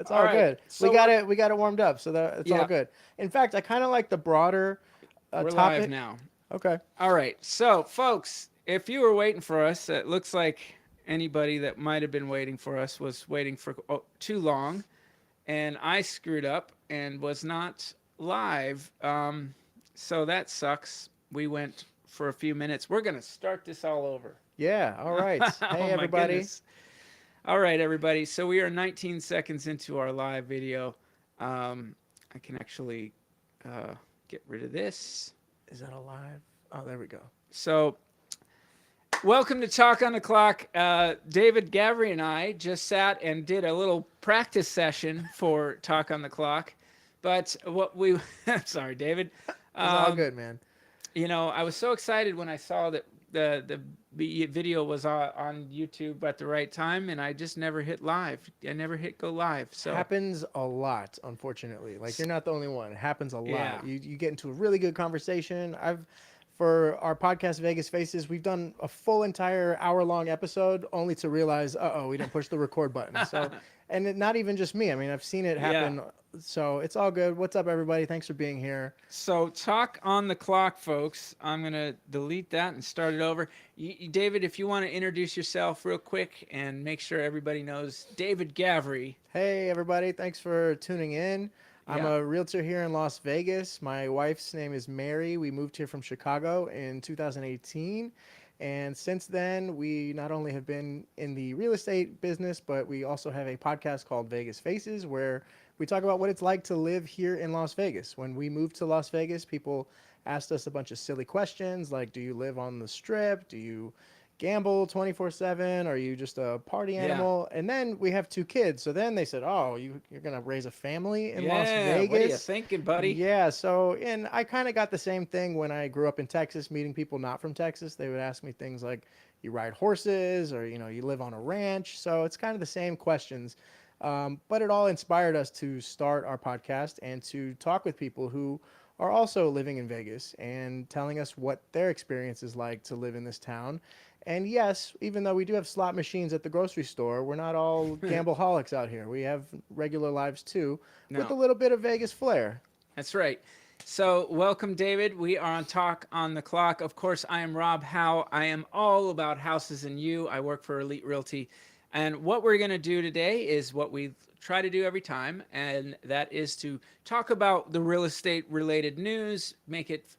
It's All all right. good. So We got it warmed up, so that it's all yeah, good. In fact, I kind of like the broader we're live topic. now. Okay. All right. So, folks, if you were waiting for us, it looks like anybody that might have been waiting for us was waiting for too long, and I screwed up and was not live. So that sucks. We went for a few minutes. We're gonna start this all over. Yeah. All right. Oh Hey, my everybody. goodness. All right, everybody. So we are 19 seconds into our live video. I can actually uh, get rid of this. Is that alive? Oh, there we go. So, welcome to Talk on the Clock. David, Gavri, and I just sat and did a little practice session for Talk on the Clock. But what we, sorry, David. It's all Um, good, man. I was so excited when I saw that the video was on YouTube at the right time, and I just never hit live. I never hit go live. So Happens a lot, unfortunately. Like you're not the only one. It happens a yeah, lot. You get into a really good conversation. I've for our podcast Vegas Faces, we've done a full entire hour-long episode only to realize, uh-oh, we didn't push the record button. So, and not even just me. I mean, I've seen it yeah. happen. So it's all good. What's up, everybody? Thanks for being here. So talk on the clock, folks. I'm gonna delete that and start it over. David, if you want to introduce yourself real quick and make sure everybody knows David Gavri. Hey, everybody. Thanks for tuning in. I'm Yeah, a realtor here in Las Vegas. My wife's name is Mary. We moved here from Chicago in 2018. And since then, we not only have been in the real estate business, but we also have a podcast called Vegas Faces where we talk about what it's like to live here in Las Vegas. When we moved to Las Vegas, people asked us a bunch of silly questions like, do you live on the strip? Do you gamble 24/7? Are you just a party yeah, animal? And then we have two kids. So then they said, oh, you're going to raise a family in Las yeah. What are you Vegas? thinking, buddy? Yeah. So, and I kind of got the same thing when I grew up in Texas, meeting people not from Texas. They would ask me things like, you ride horses or, you live on a ranch. So it's kind of the same questions. But it all inspired us to start our podcast and to talk with people who are also living in Vegas and telling us what their experience is like to live in this town. And yes, even though we do have slot machines at the grocery store, we're not all gambleholics out here. We have regular lives too, with a No, little bit of Vegas flair. that's right. So, welcome, David. We are on Talk on the Clock. Of course, I am Rob Howe. I am all about houses and you. I work for Elite Realty. And what we're going to do today is what we try to do every time, and that is to talk about the real estate related news, make it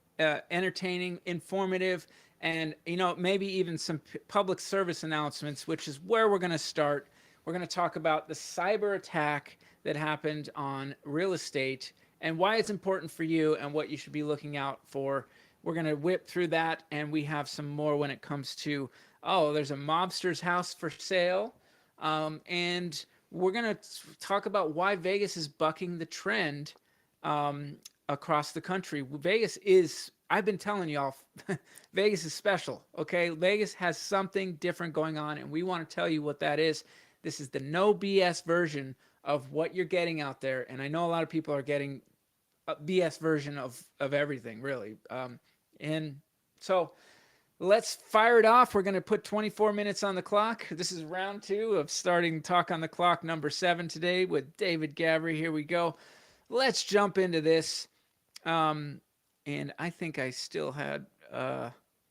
entertaining, informative, and maybe even some public service announcements, which is where we're going to start. We're going to talk about the cyber attack that happened on real estate and why it's important for you and what you should be looking out for. We're going to whip through that, and we have some more when it comes to, oh, there's a mobster's house for sale. And we're going to talk about why Vegas is bucking the trend across the country. Vegas is, I've been telling y'all, Vegas is special, okay? Vegas has something different going on, and we want to tell you what that is. This is the no BS version of what you're getting out there. And I know a lot of people are getting a BS version of everything, really. And so let's fire it off. We're going to put 24 minutes on the clock. This is round two of starting Talk on the Clock number 7 today with David Gavri. Here we go. Let's jump into this. And I think I still had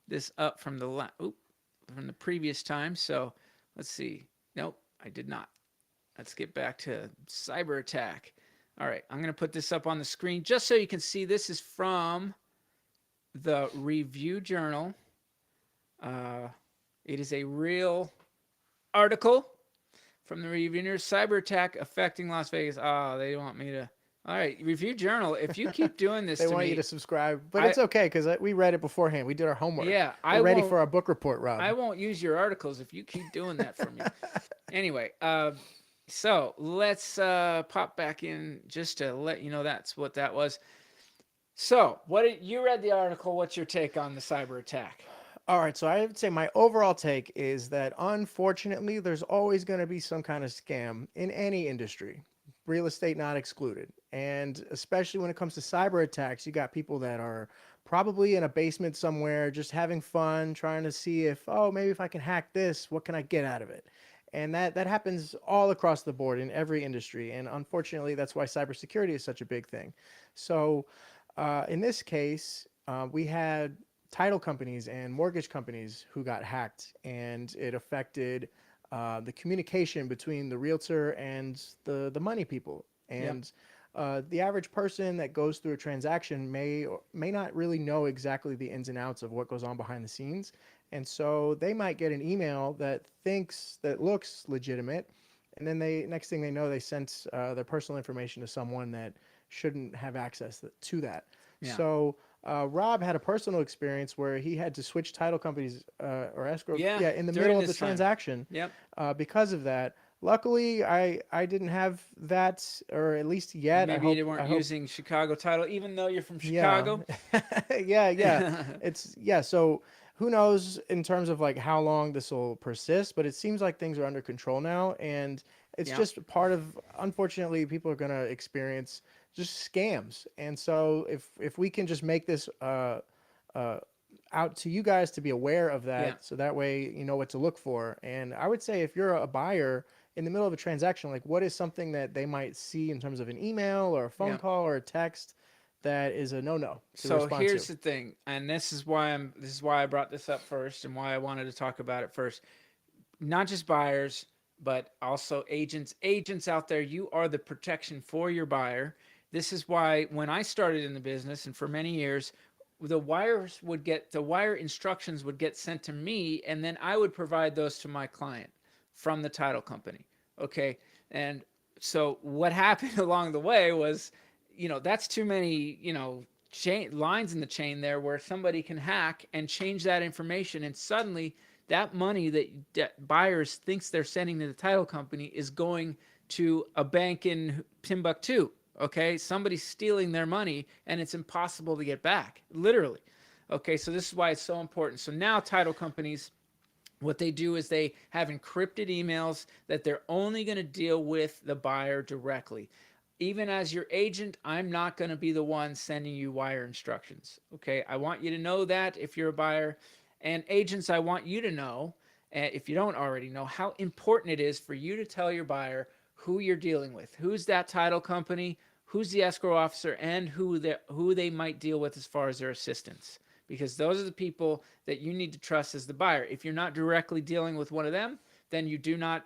this up from from the previous time. So let's see. Nope, I did not. Let's get back to Cyberattack. All right, I'm going to put this up on the screen just so you can see. This is from the Review Journal. It is a real article from the Reviewers. Cyber attack affecting Las Vegas. Oh, they want me to. All right, Review Journal. If you keep doing this They to want me, you to subscribe, but it's okay because we read it beforehand. We did our homework. yeah, We're ready for our book report, Rob. I won't use your articles if you keep doing that for me. Anyway, so let's pop back in just to let you know that's what that was. So, you read the article? What's your take on the cyber attack? All right, so I would say my overall take is that unfortunately, there's always going to be some kind of scam in any industry, real estate not excluded. And especially when it comes to cyber attacks, you got people that are probably in a basement somewhere, just having fun, trying to see if, oh, maybe if I can hack this, what can I get out of it? And that happens all across the board in every industry. And unfortunately, that's why cybersecurity is such a big thing. So in this case, we had title companies and mortgage companies who got hacked, and it affected the communication between the realtor and the money people. Yep. And the average person that goes through a transaction may not really know exactly the ins and outs of what goes on behind the scenes. And so they might get an email that looks legitimate, and then next thing they know, they sent their personal information to someone that shouldn't have access to that. Yeah. So Rob had a personal experience where he had to switch title companies or escrow, Yeah. yeah, in the During middle of the this time. transaction. Yep. Because of that. Luckily, I didn't have that, or at least yet. Maybe you weren't I hope. using Chicago title, even though you're from Yeah, Chicago. yeah. It's yeah. So who knows in terms of like how long this will persist? But it seems like things are under control now, and it's Yeah. just part of. Unfortunately, people are gonna experience just scams, and so if we can just make this uh, out to you guys to be aware of that, Yeah. so that way you know what to look for. And I would say if you're a buyer in the middle of a transaction, like what is something that they might see in terms of an email or a phone Yeah. call or a text that is a no to So respond to. here's the thing, and this is why I brought this up first and why I wanted to talk about it first. Not just buyers, but also agents. Agents out there, you are the protection for your buyer. This is why when I started in the business and for many years, the wire instructions would get sent to me, and then I would provide those to my client from the title company. Okay. And so what happened along the way was, that's too many, chain lines in the chain there where somebody can hack and change that information, and suddenly that money that buyers thinks they're sending to the title company is going to a bank in Timbuktu. Okay, somebody's stealing their money, and it's impossible to get back, literally. Okay, so this is why it's so important. So now title companies, what they do is they have encrypted emails that they're only going to deal with the buyer directly. Even as your agent, I'm not going to be the one sending you wire instructions. Okay, I want you to know that if you're a buyer. And agents, I want you to know, if you don't already know, how important it is for you to tell your buyer who you're dealing with. Who's that title company? Who's the escrow officer? And who they might deal with as far as their assistance. Because those are the people that you need to trust as the buyer. If you're not directly dealing with one of them, then you do not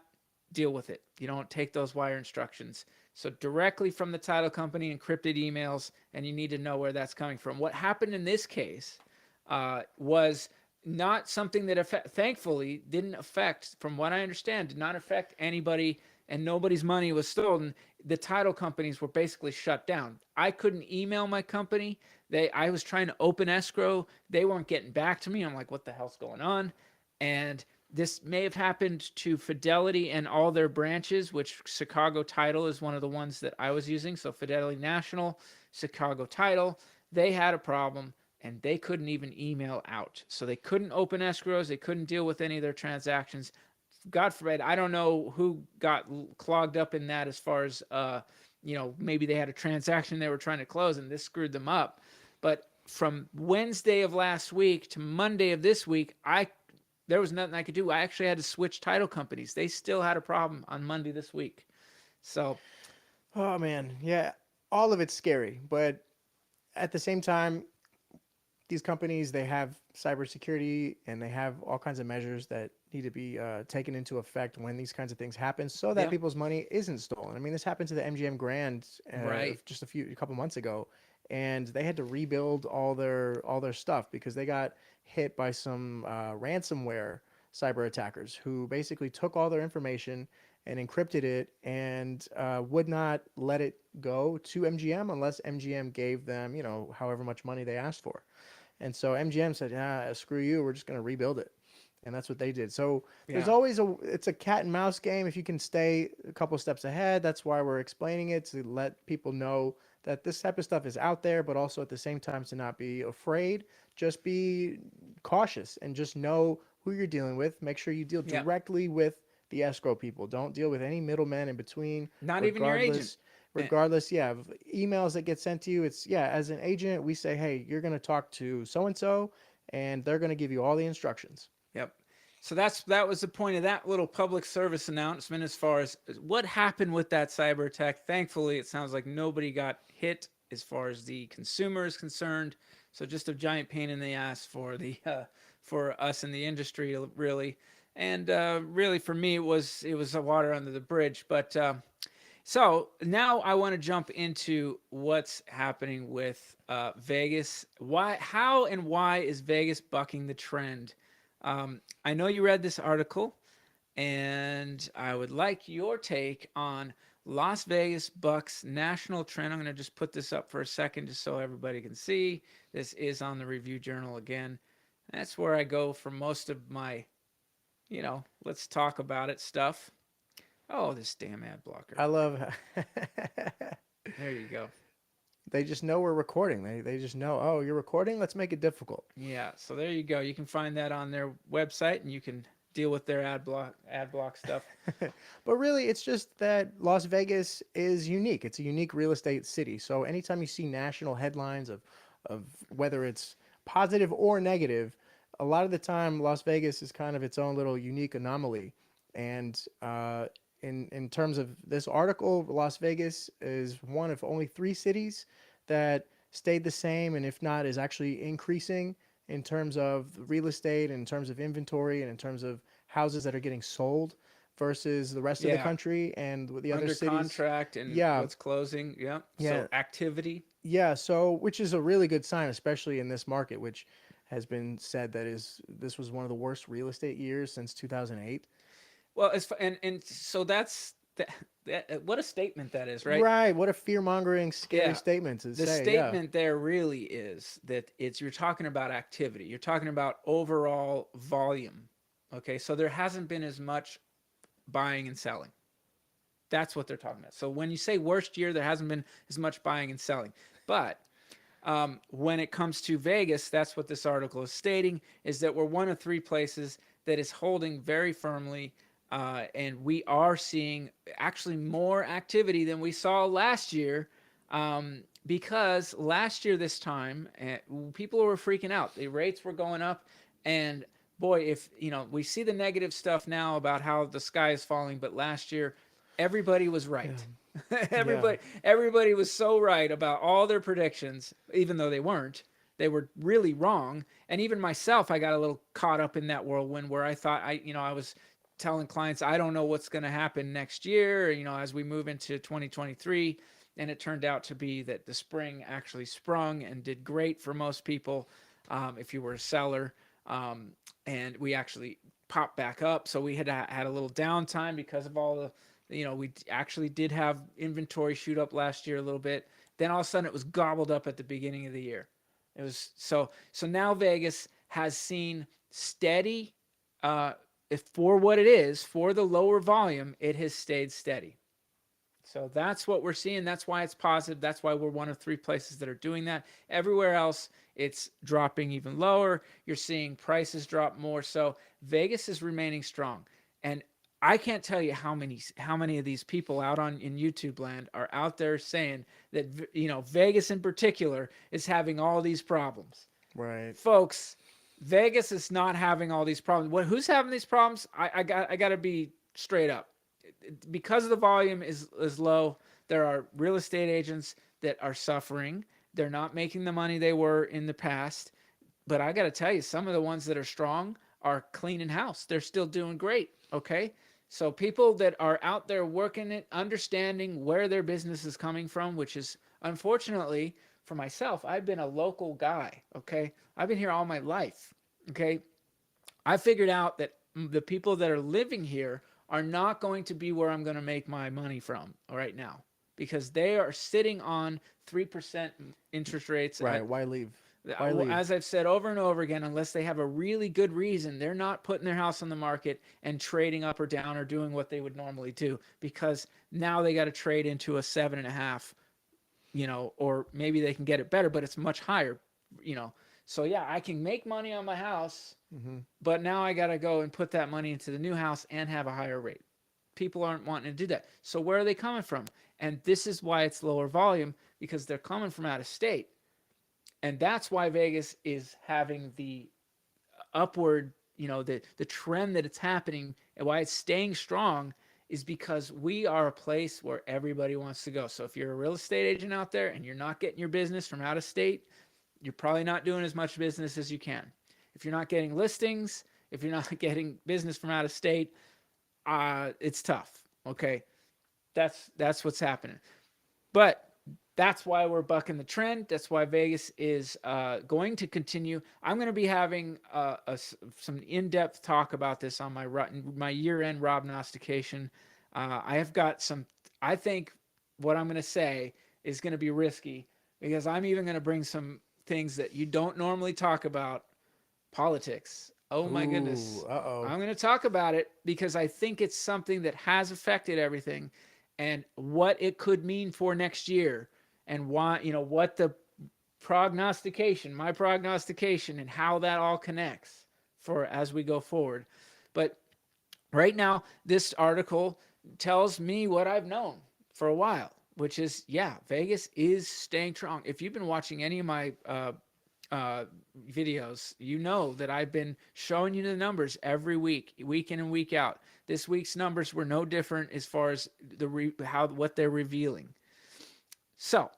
deal with it. You don't take those wire instructions. So directly from the title company, encrypted emails, and you need to know where that's coming from. What happened in this case was not something that thankfully didn't affect, from what I understand, did not affect anybody, and nobody's money was stolen. The title companies were basically shut down. I couldn't email my company. I was trying to open escrow. They weren't getting back to me. I'm like, what the hell's going on? And this may have happened to Fidelity and all their branches, which Chicago Title is one of the ones that I was using. So Fidelity National, Chicago Title, they had a problem, and they couldn't even email out. So they couldn't open escrows. They couldn't deal with any of their transactions. God forbid, I don't know who got clogged up in that as far as, maybe they had a transaction they were trying to close and this screwed them up. But from Wednesday of last week to Monday of this week, there was nothing I could do. I actually had to switch title companies. They still had a problem on Monday this week. So, Oh man, yeah, all of it's scary, but at the same time, these companies, they have cybersecurity and they have all kinds of measures that need to be taken into effect when these kinds of things happen, so that yeah, people's money isn't stolen. I mean, this happened to the MGM Grand right. just a couple months ago, and they had to rebuild all their stuff because they got hit by some ransomware cyber attackers who basically took all their information and encrypted it, and would not let it go to MGM unless MGM gave them, however much money they asked for. And so MGM said, "Yeah, screw you. We're just going to rebuild it." And that's what they did. So there's Yeah. always it's a cat and mouse game. If you can stay a couple steps ahead, that's why we're explaining it, to let people know that this type of stuff is out there, but also at the same time to not be afraid. Just be cautious and just know who you're dealing with. Make sure you deal Yeah. directly with the escrow people. Don't deal with any middlemen in between, Not even your agent. regardless. Regardless, yeah, of emails that get sent to you. It's, yeah, as an agent, we say, hey, you're going to talk to so and so, and they're going to give you all the instructions. Yep. So that was the point of that little public service announcement as far as what happened with that cyber attack. Thankfully, it sounds like nobody got hit as far as the consumer is concerned. So just a giant pain in the ass for the for us in the industry, really, and really for me it was a water under the bridge. But so now I want to jump into what's happening with Vegas. How, and why is Vegas bucking the trend? I know you read this article, and I would like your take on Las Vegas bucks national trend. I'm going to just put this up for a second just so everybody can see. This is on the Review Journal again. That's where I go for most of my, let's talk about it stuff. Oh, this damn ad blocker. I love. There you go. They just know we're recording. They just know. Oh, you're recording. Let's make it difficult. Yeah. So there you go. You can find that on their website, and you can deal with their ad block stuff. But really, it's just that Las Vegas is unique. It's a unique real estate city. So anytime you see national headlines of whether it's positive or negative, a lot of the time Las Vegas is kind of its own little unique anomaly. And in terms of this article, Las Vegas is one of only 3 cities that stayed the same, and if not, is actually increasing in terms of real estate, in terms of inventory, and in terms of houses that are getting sold versus the rest of the country and the other Under cities. contract and what's closing. Yeah. So activity. Yeah. So, which is a really good sign, especially in this market, which has been said this was one of the worst real estate years since 2008. Well, and so that's what a statement that is, right? Right. What a fear-mongering, scary statement to say. The statement there really is that you're talking about activity. You're talking about overall volume. Okay, so there hasn't been as much buying and selling. That's what they're talking about. So when you say worst year, there hasn't been as much buying and selling. But when it comes to Vegas, that's what this article is stating, is that we're one of 3 places that is holding very firmly. And we are seeing actually more activity than we saw last year, because last year this time, people were freaking out. The rates were going up, and boy, if we see the negative stuff now about how the sky is falling, but last year everybody was right. Yeah. Everybody was so right about all their predictions, even though they weren't. They were really wrong. And even myself, I got a little caught up in that whirlwind where I thought I was telling clients, I don't know what's going to happen next year, as we move into 2023. And it turned out to be that the spring actually sprung and did great for most people, if you were a seller. And we actually popped back up. So we had a little downtime because of all the, we actually did have inventory shoot up last year a little bit. Then all of a sudden it was gobbled up at the beginning of the year. It was so now Vegas has seen steady, for what it is, for the lower volume, it has stayed steady. So that's what we're seeing. That's why it's positive. That's why we're one of 3 places that are doing that. Everywhere else, it's dropping even lower. You're seeing prices drop more. So Vegas is remaining strong. And I can't tell you how many of these people out in YouTube land are out there saying that, Vegas in particular is having all these problems. Right. Folks, Vegas is not having all these problems. Who's having these problems? I got to be straight up. Because the volume is low, there are real estate agents that are suffering. They're not making the money they were in the past. But I got to tell you, some of the ones that are strong are cleaning house. They're still doing great, okay? So people that are out there working it, understanding where their business is coming from, which is, unfortunately, for myself, I've been a local guy, okay? I've been here all my life, okay? I figured out that the people that are living here are not going to be where I'm going to make my money from right now, because they are sitting on 3% interest rates. Right. Why leave? Why leave? As I've said over and over again, unless they have a really good reason, they're not putting their house on the market and trading up or down or doing what they would normally do, because now they got to trade into a 7.5, or maybe they can get it better, but it's much higher, So yeah, I can make money on my house, but now I got to go and put that money into the new house and have a higher rate. People aren't wanting to do that. So where are they coming from? And this is why it's lower volume, because they're coming from out of state. And that's why Vegas is having the upward the trend that it's happening and why it's staying strong is because we are a place where everybody wants to go. So if you're a real estate agent out there and you're not getting your business from out of state, you're probably not doing as much business as you can. If you're not getting listings, if you're not getting business from out of state, it's tough. Okay, that's what's happening. But that's why we're bucking the trend. That's why Vegas is going to continue. I'm going to be having some in-depth talk about this on my year-end prognostication. I have got some. I think what I'm going to say is going to be risky because I'm even going to bring some things that you don't normally talk about. Politics. Oh my goodness. Uh-oh. I'm going to talk about it because I think it's something that has affected everything and what it could mean for next year and why, what the my prognostication and how that all connects for as we go forward. But right now, this article tells me what I've known for a while, which is, Vegas is staying strong. If you've been watching any of my videos, you know that I've been showing you the numbers every week in and week out. This week's numbers were no different as far as what they're revealing. So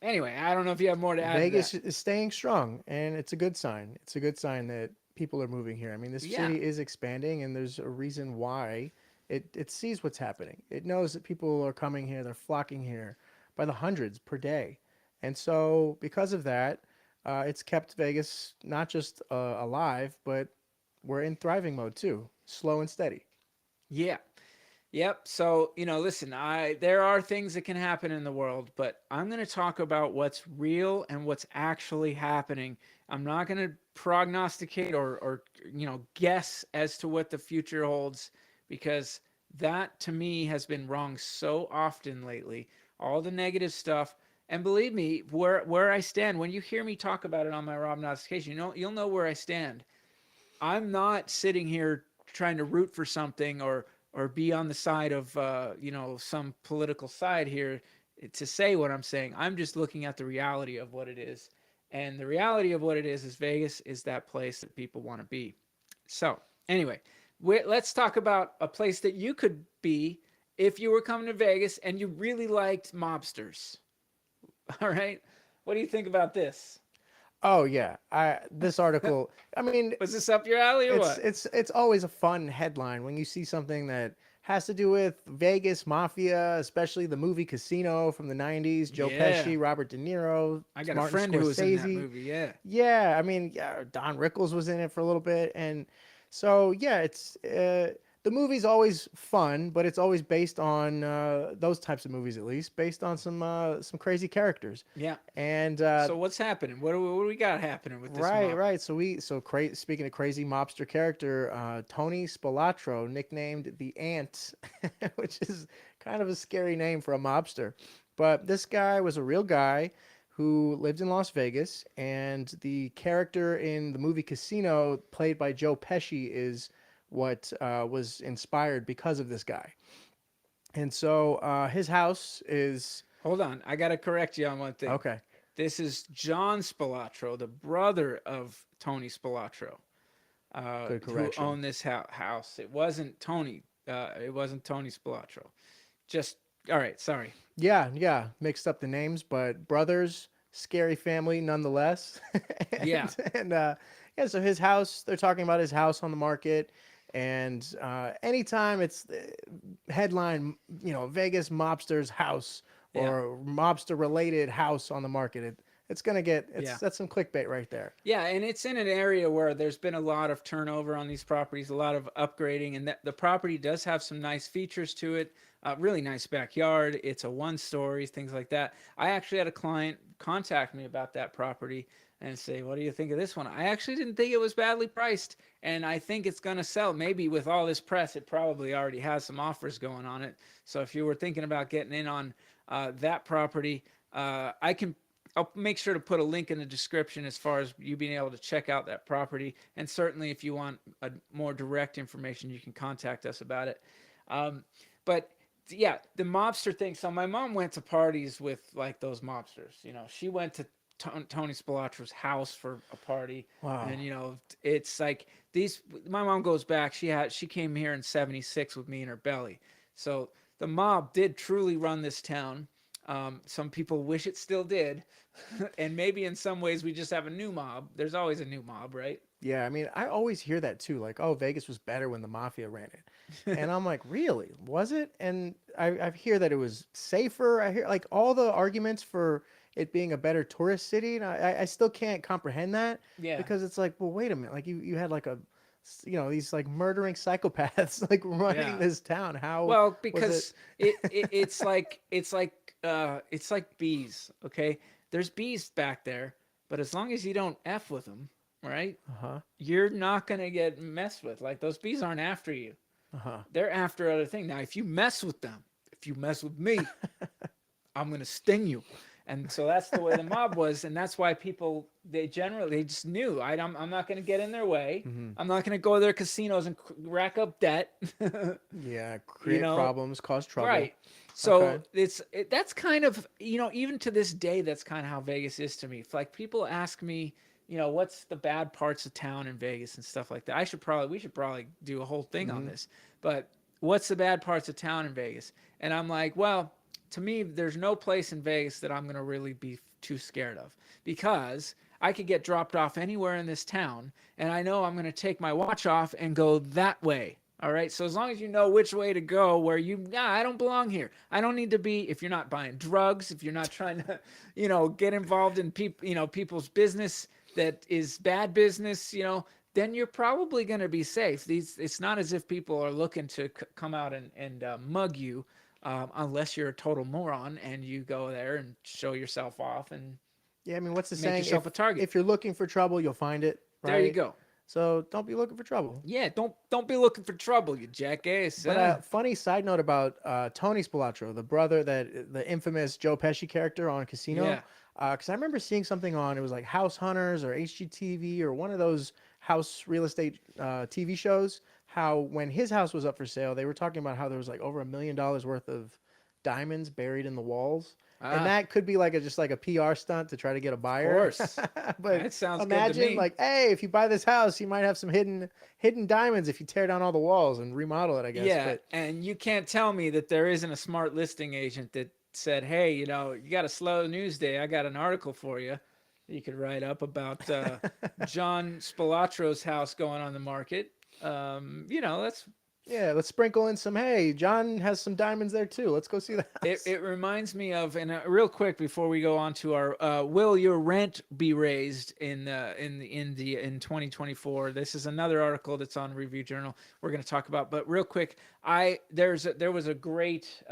anyway, I don't know if you have more to add. Vegas is staying strong, and it's a good sign. It's a good sign that people are moving here. I mean, this city is expanding, and there's a reason why. It sees what's happening. It knows that people are coming here. They're flocking here by the hundreds per day. And so because of that, it's kept Vegas not just alive, but we're in thriving mode too, slow and steady. Yeah. Yep. So, listen, there are things that can happen in the world, but I'm going to talk about what's real and what's actually happening. I'm not going to prognosticate or guess as to what the future holds because that to me has been wrong so often lately. All the negative stuff. And believe me, where I stand, when you hear me talk about it on my prognostication, you'll know where I stand. I'm not sitting here trying to root for something or be on the side of some political side here to say what I'm saying. I'm just looking at the reality of what it is. And the reality of what it is Vegas is that place that people want to be. So anyway, let's talk about a place that you could be if you were coming to Vegas and you really liked mobsters. All right. What do you think about this? Oh yeah, this article. I mean, was this up your alley or what? It's always a fun headline when you see something that has to do with Vegas mafia, especially the movie Casino from the '90s. Joe Pesci, Robert De Niro. I got Martin a friend Scorsese. who was in that movie. Yeah. Yeah, I mean, Don Rickles was in it for a little bit, and so it's. The movie's always fun, but it's always based on those types of movies, at least based on some crazy characters. Yeah. And so what's happening? What do we got happening with this? Right. Speaking of crazy mobster character, Tony Spilotro, nicknamed the Ant, which is kind of a scary name for a mobster. But this guy was a real guy who lived in Las Vegas, and the character in the movie Casino, played by Joe Pesci, is what was inspired because of this guy. And so his house is... Hold on. I got to correct you on one thing. Okay. This is John Spilotro, the brother of Tony Spilotro, who owned this house. It wasn't Tony. It wasn't Tony Spilotro. Just, all right, sorry. Yeah. Mixed up the names, but brothers, scary family nonetheless. So his house, they're talking about his house on the market. And anytime it's headline, Vegas mobster's house or mobster related house on the market, it's going to get, that's some clickbait right there. Yeah. And it's in an area where there's been a lot of turnover on these properties, a lot of upgrading, and the property does have some nice features to it. Really nice backyard. It's a 1-story, things like that. I actually had a client contact me about that property and say, what do you think of this one? I actually didn't think it was badly priced, and I think it's going to sell. Maybe with all this press, it probably already has some offers going on it. So if you were thinking about getting in on that property, I'll make sure to put a link in the description as far as you being able to check out that property. And certainly if you want a more direct information, you can contact us about it. But yeah, the mobster thing. So my mom went to parties with like those mobsters. She went to Tony Spilatro's house for a party. Wow. And it's like these. My mom goes back. She came here in '76 with me in her belly. So the mob did truly run this town. Some people wish it still did, and maybe in some ways we just have a new mob. There's always a new mob, right? Yeah, I mean, I always hear that too. Like, oh, Vegas was better when the mafia ran it, and I'm like, really? Was it? And I hear that it was safer. I hear like all the arguments for it being a better tourist city, and I still can't comprehend that Yeah. because it's like, well, wait a minute, like you had like these like murdering psychopaths like running Yeah. this town. How Well, was because it's like bees. Okay, there's bees back there, but as long as you don't f with them, right? Uh-huh. You're not gonna get messed with. Like those bees aren't after you. Uh-huh. They're after other things. Now, if you mess with them, if you mess with me, I'm gonna sting you. And so that's the way the mob was, and that's why people they just knew I'm not gonna get in their way. Mhm. I'm not gonna go to their casinos and rack up debt. Yeah, create problems, cause trouble. Right. So Okay. that's kind of even to this day that's kind of how Vegas is to me. If, like people ask me, what's the bad parts of town in Vegas and stuff like that. We should probably do a whole thing on this. But what's the bad parts of town in Vegas? And I'm like, well, to me, there's no place in Vegas that I'm going to really be too scared of because I could get dropped off anywhere in this town and I know I'm going to take my watch off and go that way. All right. So as long as you know which way to go, I don't belong here. I don't need to be, if you're not buying drugs, if you're not trying to, get involved in people's business that is bad business, then you're probably going to be safe. It's not as if people are looking to come out and mug you, unless you're a total moron and you go there and show yourself off and Yeah, I mean, what's the make saying? yourself a target. If you're looking for trouble, you'll find it. Right? There you go. So don't be looking for trouble. Yeah, don't be looking for trouble, you jackass. But funny side note about Tony Spilatro, the brother the infamous Joe Pesci character on Casino. Yeah. Because I remember seeing something on it was like House Hunters or HGTV or one of those house real estate TV shows. How when his house was up for sale, they were talking about how there was like over $1 million worth of diamonds buried in the walls. And that could be like just like a PR stunt to try to get a buyer. Of course. But That sounds imagine good to me. like, hey, if you buy this house, you might have some hidden diamonds if you tear down all the walls and remodel it, I guess. Yeah, But and you can't tell me that there isn't a smart listing agent that said, hey, you got a slow news day. I got an article for you. You could write up about John Spilatro's house going on the market. That's yeah, let's sprinkle in some. Hey, John has some diamonds there too. Let's go see the house. It reminds me of, and real quick before we go on to our, will your rent be raised in 2024? This is another article that's on Review Journal we're going to talk about. But real quick, there was a great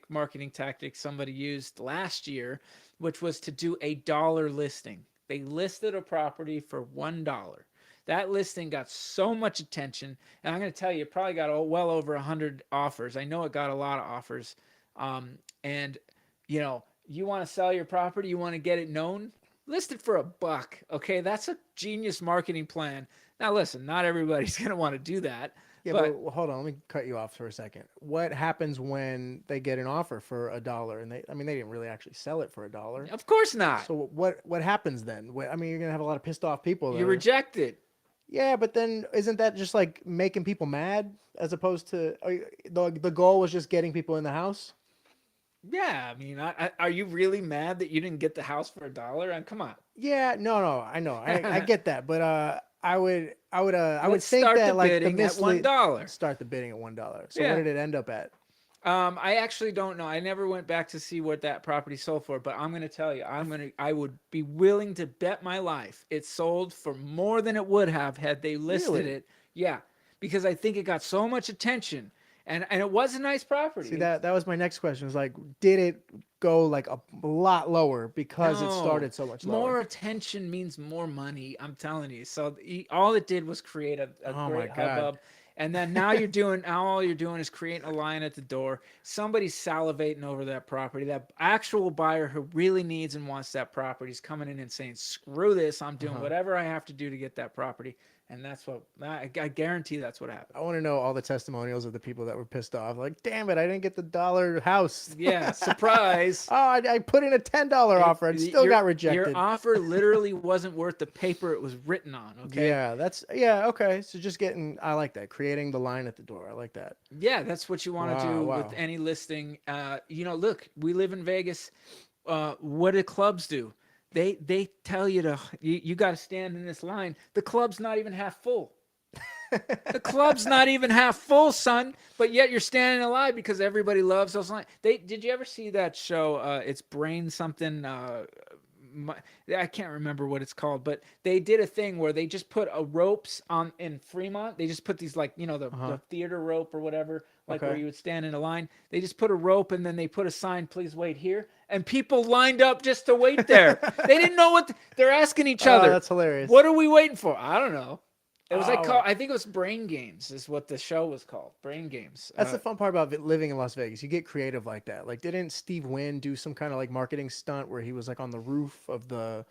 marketing tactic somebody used last year, which was to do a dollar listing. They listed a property for $1. That listing got so much attention, and I'm going to tell you, it probably got well over 100 offers. I know it got a lot of offers. And you want to sell your property, you want to get it known, list it for $1. Okay, that's a genius marketing plan. Now, listen, not everybody's going to want to do that. Yeah, but hold on, let me cut you off for a second. What happens when they get an offer for $1 and they didn't really actually sell it for $1? Of course not. So what happens then? You're gonna have a lot of pissed off people. You reject it. Yeah, but then isn't that just like making people mad as opposed to the goal was just getting people in the house? Yeah, I mean, are you really mad that you didn't get the house for $1? Come on. Yeah, no, I know, I get that, but I would think start that the like bidding at $1. Start the bidding at $1. So Yeah. what did it end up at? I actually don't know. I never went back to see what that property sold for, but I'm going to tell you, I would be willing to bet my life it sold for more than it would have had they listed Really? it. Yeah, because I think it got so much attention, and it was a nice property. See, that was my next question. Was like, did it go like a lot lower because it started so much lower? More attention means more money. I'm telling you. So all it did was create a great hubbub. And then now all you're doing is creating a line at the door. Somebody's salivating over that property. That actual buyer who really needs and wants that property is coming in and saying, screw this, I'm doing whatever I have to do to get that property. And that's what I guarantee that's what happened. I want to know all the testimonials of the people that were pissed off. Like, damn it, I didn't get the dollar house. Yeah, surprise. Oh, I put in a $10 offer and still got rejected. Your offer literally wasn't worth the paper it was written on. Okay. Yeah, okay. So just I like that. Creating the line at the door. I like that. Yeah, that's what you want to do with any listing. Look, we live in Vegas. What do clubs do? They tell you you got to stand in this line. The club's not even half full. The club's not even half full, son. But yet you're standing in a line because everybody loves those lines. Did you ever see that show? It's Brain something. I can't remember what it's called, but they did a thing where they just put ropes in Fremont. They just put these the theater rope or whatever, where you would stand in a line. They just put a rope and then they put a sign, please wait here. And people lined up just to wait there. They didn't know what they're asking each other. That's hilarious. What are we waiting for? I don't know. It was I think it was Brain Games is what the show was called. Brain Games. That's the fun part about living in Las Vegas. You get creative like that. Like, didn't Steve Wynn do some kind of like marketing stunt where he was like on the roof of the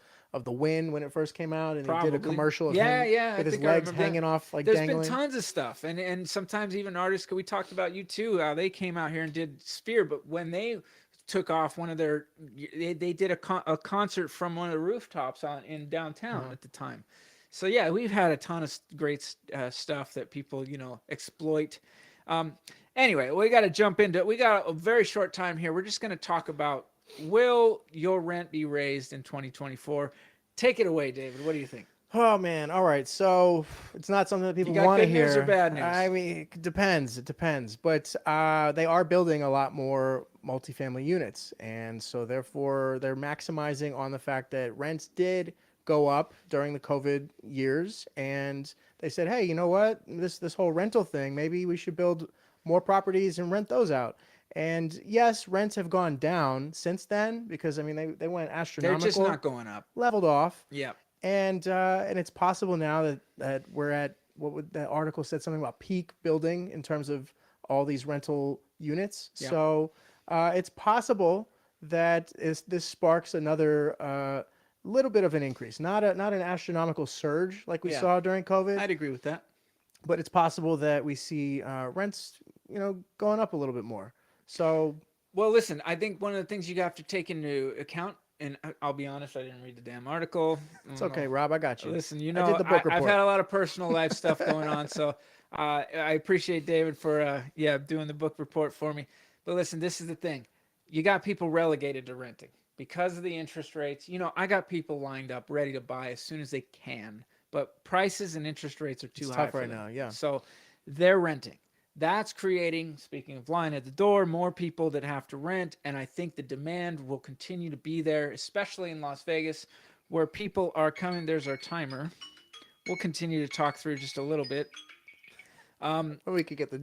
Wynn when it first came out, and he did a commercial of him with his legs hanging off, like dangling? There's been tons of stuff, and sometimes even artists. We talked about you too. How they came out here and did Sphere, but when they took off they did a concert from one of the rooftops in downtown at the time. So yeah, we've had a ton of great stuff that people exploit. Anyway, we got to jump into it. We got a very short time here. We're just going to talk about, will your rent be raised in 2024? Take it away, David. What do you think? Oh man, all right. So it's not something that people want to hear. Good news or bad news? I mean, it depends. But they are building a lot more multifamily units, and so therefore they're maximizing on the fact that rents did go up during the COVID years, and they said, hey, you know what? This whole rental thing, maybe we should build more properties and rent those out. And yes, rents have gone down since then because I mean they went astronomical. They're just not going up. Leveled off. Yeah. And it's possible now that we're at that article said something about peak building in terms of all these rental units. Yeah. So it's possible that this sparks another little bit of an increase, not an astronomical surge like we saw during COVID. I'd agree with that. But it's possible that we see rents, going up a little bit more. So, well, listen, I think one of the things you have to take into account, and I'll be honest, I didn't read the damn article. It's okay, Rob, I got you. Listen, I did the book report. I've had a lot of personal life stuff going on, so I appreciate David for doing the book report for me. But listen, this is the thing. You got people relegated to renting. Because of the interest rates, I got people lined up ready to buy as soon as they can, but prices and interest rates are too high tough right now, yeah. So they're renting. That's creating, speaking of line at the door, more people that have to rent, and I think the demand will continue to be there, especially in Las Vegas, where people are coming. There's our timer. We'll continue to talk through just a little bit. We could get the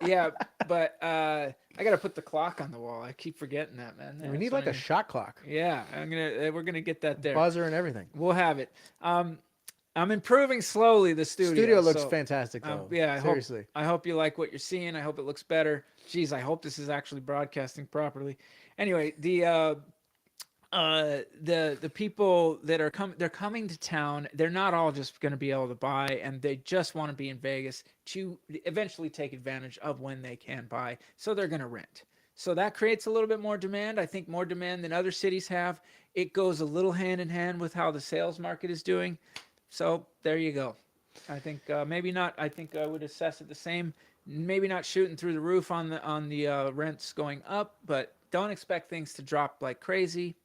yeah, but I gotta put the clock on the wall. I keep forgetting that, man. We need like a shot clock. Yeah, we're gonna get that there. Buzzer and everything. We'll have it. I'm improving slowly the studio. Studio looks fantastic though. Yeah, seriously. I hope you like what you're seeing. I hope it looks better. Jeez, I hope this is actually broadcasting properly. Anyway, the people that are they're coming to town. They're not all just going to be able to buy, and they just want to be in Vegas to eventually take advantage of when they can buy. So they're going to rent. So that creates a little bit more demand. I think more demand than other cities have. It goes a little hand in hand with how the sales market is doing. So there you go. I think maybe not. I think I would assess it the same. Maybe not shooting through the roof on the rents going up, but don't expect things to drop like crazy.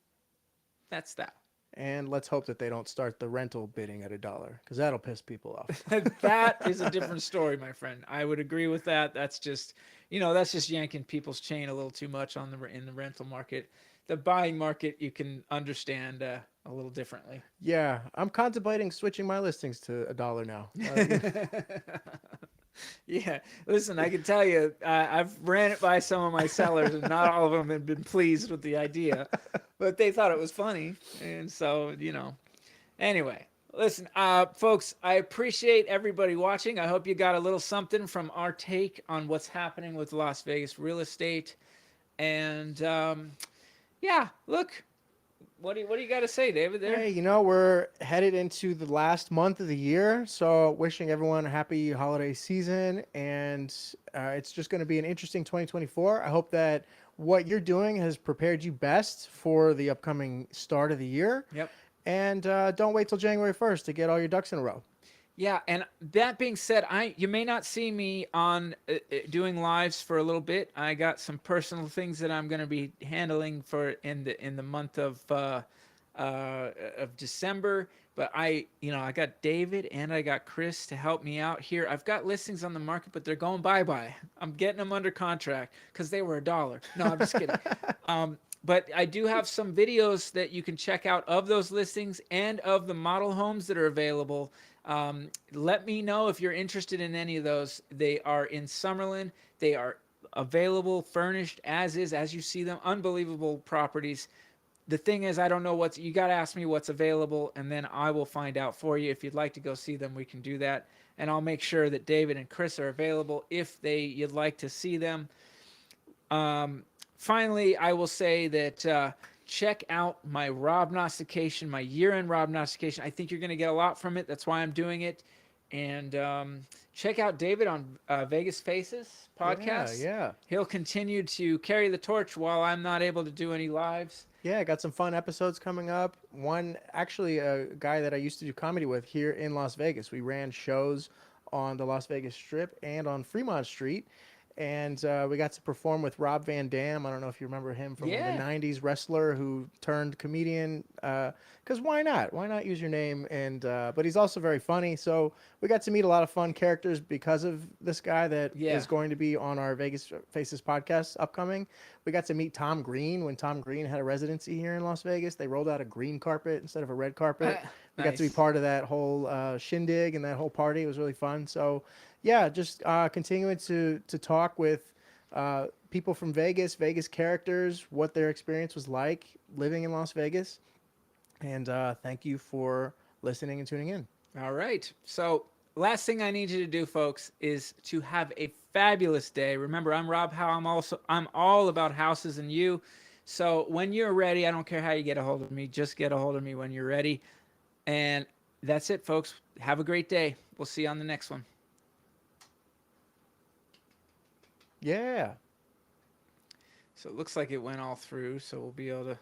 That's that. And let's hope that they don't start the rental bidding at $1 because that'll piss people off. That is a different story, my friend. I would agree with that. That's just yanking people's chain a little too much in the rental market. The buying market, you can understand a little differently. Yeah, I'm contemplating switching my listings to $1 now. Yeah, listen, I can tell you, I've ran it by some of my sellers, and not all of them have been pleased with the idea, but they thought it was funny, and so, Anyway, listen, folks, I appreciate everybody watching. I hope you got a little something from our take on what's happening with Las Vegas real estate, and, look, What do you got to say, David? There. Hey, we're headed into the last month of the year, so wishing everyone a happy holiday season, and it's just going to be an interesting 2024. I hope that what you're doing has prepared you best for the upcoming start of the year, Yep. and don't wait till January 1st to get all your ducks in a row. Yeah, and that being said, you may not see me on doing lives for a little bit. I got some personal things that I'm going to be handling for in the month of December. But I got David and I got Chris to help me out here. I've got listings on the market, but they're going bye. I'm getting them under contract because they were $1. No, I'm just kidding. But I do have some videos that you can check out of those listings and of the model homes that are available. Let me know if you're interested in any of those. They are in Summerlin. They are available, furnished as is, as you see them. Unbelievable properties. The thing is, I don't know you got to ask me what's available, and then I will find out for you. If you'd like to go see them, we can do that. And I'll make sure that David and Chris are available if you'd like to see them. Finally, I will say that check out my Robnostication, my year-end Robnostication. I think you're going to get a lot from it. That's why I'm doing it. And check out David on Vegas Faces podcast. Yeah. He'll continue to carry the torch while I'm not able to do any lives. Yeah, got some fun episodes coming up. One, actually, a guy that I used to do comedy with here in Las Vegas. We ran shows on the Las Vegas Strip and on Fremont Street. And we got to perform with Rob Van Dam. I don't know if you remember him from the 90s wrestler who turned comedian. Because why not? Why not use your name? And but he's also very funny. So we got to meet a lot of fun characters because of this guy that is going to be on our Vegas Faces podcast upcoming. We got to meet Tom Green when Tom Green had a residency here in Las Vegas. They rolled out a green carpet instead of a red carpet. We got to be part of that whole shindig and that whole party. It was really fun. So yeah, just continuing to talk with people from Vegas, Vegas characters, what their experience was like living in Las Vegas. And thank you for listening and tuning in. All right. So last thing I need you to do, folks, is to have a fabulous day. Remember, I'm Rob Howe. I'm all about houses and you. So when you're ready, I don't care how you get a hold of me. Just get a hold of me when you're ready. And that's it, folks. Have a great day. We'll see you on the next one. Yeah. So it looks like it went all through, so we'll be able to